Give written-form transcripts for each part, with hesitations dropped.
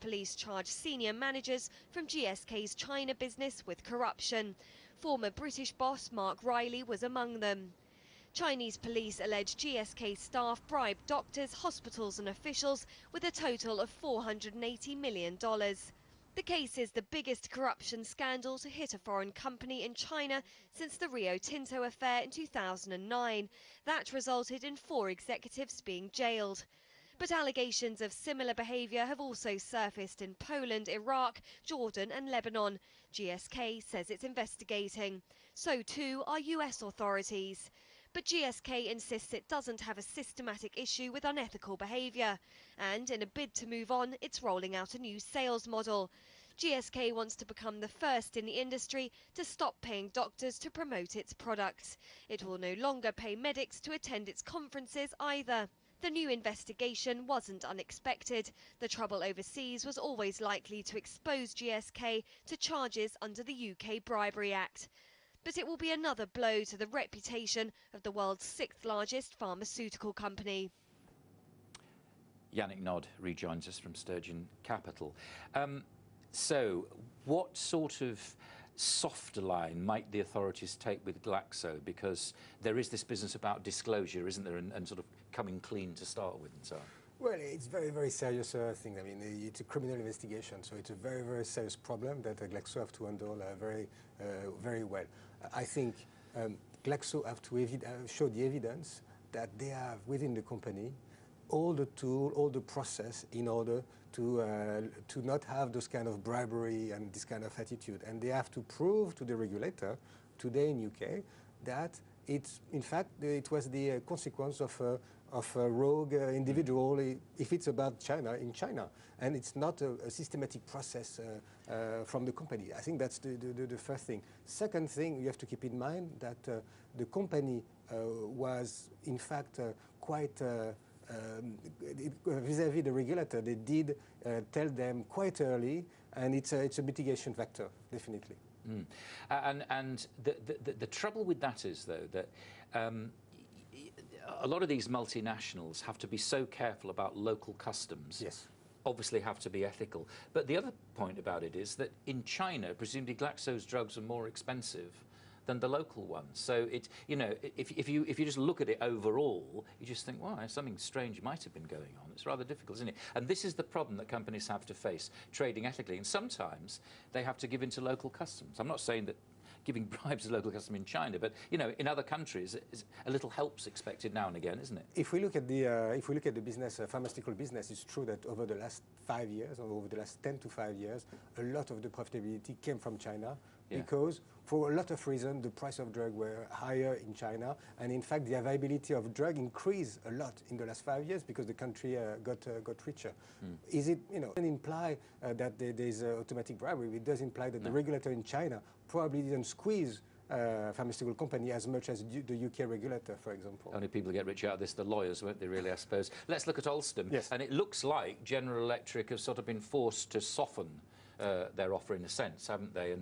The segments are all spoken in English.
police charged senior managers from GSK's China business with corruption. Former British boss Mark Riley was among them. Chinese police allege GSK staff bribed doctors, hospitals and officials with a total of $480 million. The case is the biggest corruption scandal to hit a foreign company in China since the Rio Tinto affair in 2009. That resulted in 4 executives being jailed. But allegations of similar behaviour have also surfaced in Poland, Iraq, Jordan and Lebanon. GSK says it's investigating. So too are US authorities. But GSK insists it doesn't have a systematic issue with unethical behaviour. And in a bid to move on, it's rolling out a new sales model. GSK wants to become the first in the industry to stop paying doctors to promote its products. It will no longer pay medics to attend its conferences either. The new investigation wasn't unexpected. The trouble overseas was always likely to expose GSK to charges under the UK Bribery Act. But it will be another blow to the reputation of the world's 6th largest pharmaceutical company. Yannick Naud rejoins us from Sturgeon Capital. So what sort of softer line might the authorities take with Glaxo? Because there is this business about disclosure, isn't there, and sort of coming clean to start with and so on. Well, it's very, very serious thing. I mean, it's a criminal investigation, so it's a very, very serious problem that Glaxo have to handle very well. I think Glaxo have to show the evidence that they have within the company all the tool, all the process in order to not have those kind of bribery and this kind of attitude. And they have to prove to the regulator today in UK that it's, in fact, it was the consequence of a rogue individual, if it's about China, in China. And it's not a systematic process from the company. I think that's the first thing. Second thing, you have to keep in mind that the company was, in fact, quite vis-à-vis the regulator. They did tell them quite early, and it's a mitigation factor, definitely. Mm. And the trouble with that is, though, that a lot of these multinationals have to be so careful about local customs. Yes. Obviously have to be ethical. But the other point about it is that in China, presumably Glaxo's drugs are more expensive than the local ones. So it, you know, if you just look at it overall, you just think, wow, something strange might have been going on. It's rather difficult, isn't it? And this is the problem that companies have to face, trading ethically. And sometimes they have to give in to local customs. I'm not saying that giving bribes to local customs in China, but you know, in other countries, a little help's expected now and again, isn't it? If we look at the business, pharmaceutical business, it's true that over the last 5 years, or over the last 10 to 5 years, a lot of the profitability came from China. Yeah. Because for a lot of reasons, the price of drug were higher in China, and in fact, the availability of drug increased a lot in the last 5 years because the country got richer. Mm. Is it, you know, doesn't imply that there is automatic bribery? It does imply that the regulator in China probably didn't squeeze pharmaceutical company as much as the UK regulator, for example. Only people get rich out of this, the lawyers, won't they, really, I suppose. Let's look at Alstom. Yes. And it looks like General Electric have sort of been forced to soften their offer in a sense, haven't they,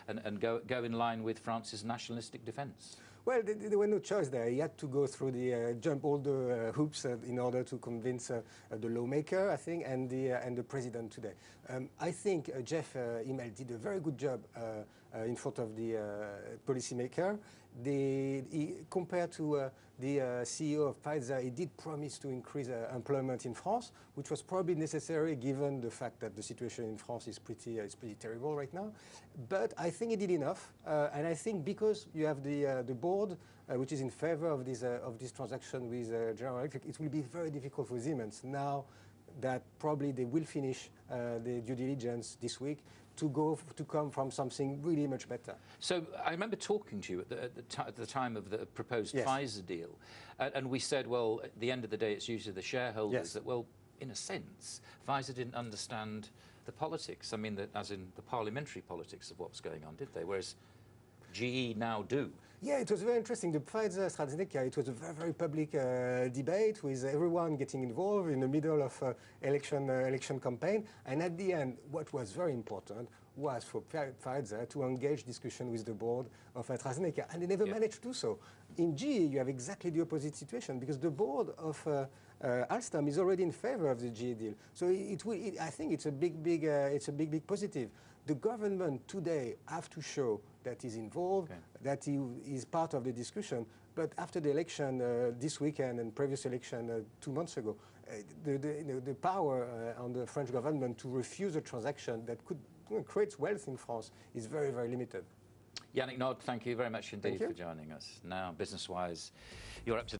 and go in line with France's nationalistic defence. Well, there was no choice there. He had to go through jump all the hoops in order to convince the lawmaker, I think, and the president today. I think Jeff Immelt did a very good job in front of the policymaker. Compared to the CEO of Pfizer, he did promise to increase employment in France, which was probably necessary given the fact that the situation in France is pretty terrible right now. But I think he did enough, and I think because you have the board which is in favor of this transaction with General Electric, it will be very difficult for Siemens now that probably they will finish the due diligence this week to come from something really much better. So I remember talking to you at the time of the proposed Pfizer deal, and we said, well, at the end of the day, it's usually the shareholders that, well, in a sense, Pfizer didn't understand the politics. I mean, as in the parliamentary politics of what's going on, did they? Whereas GE now do. Yeah, it was very interesting. The Pfizer-AstraZeneca, it was a very, very public debate with everyone getting involved in the middle of election campaign. And at the end, what was very important was for Pfizer to engage discussion with the board of AstraZeneca, and they never managed to do so. In GE, you have exactly the opposite situation because the board of Alstom is already in favor of the GE deal. So I think it's a big positive. The government today have to show that he's involved, that he is part of the discussion. But after the election this weekend and previous election 2 months ago, the power on the French government to refuse a transaction that could create wealth in France is very, very limited. Yannick Naud, thank you very much indeed for joining us. Now, business-wise, you're up to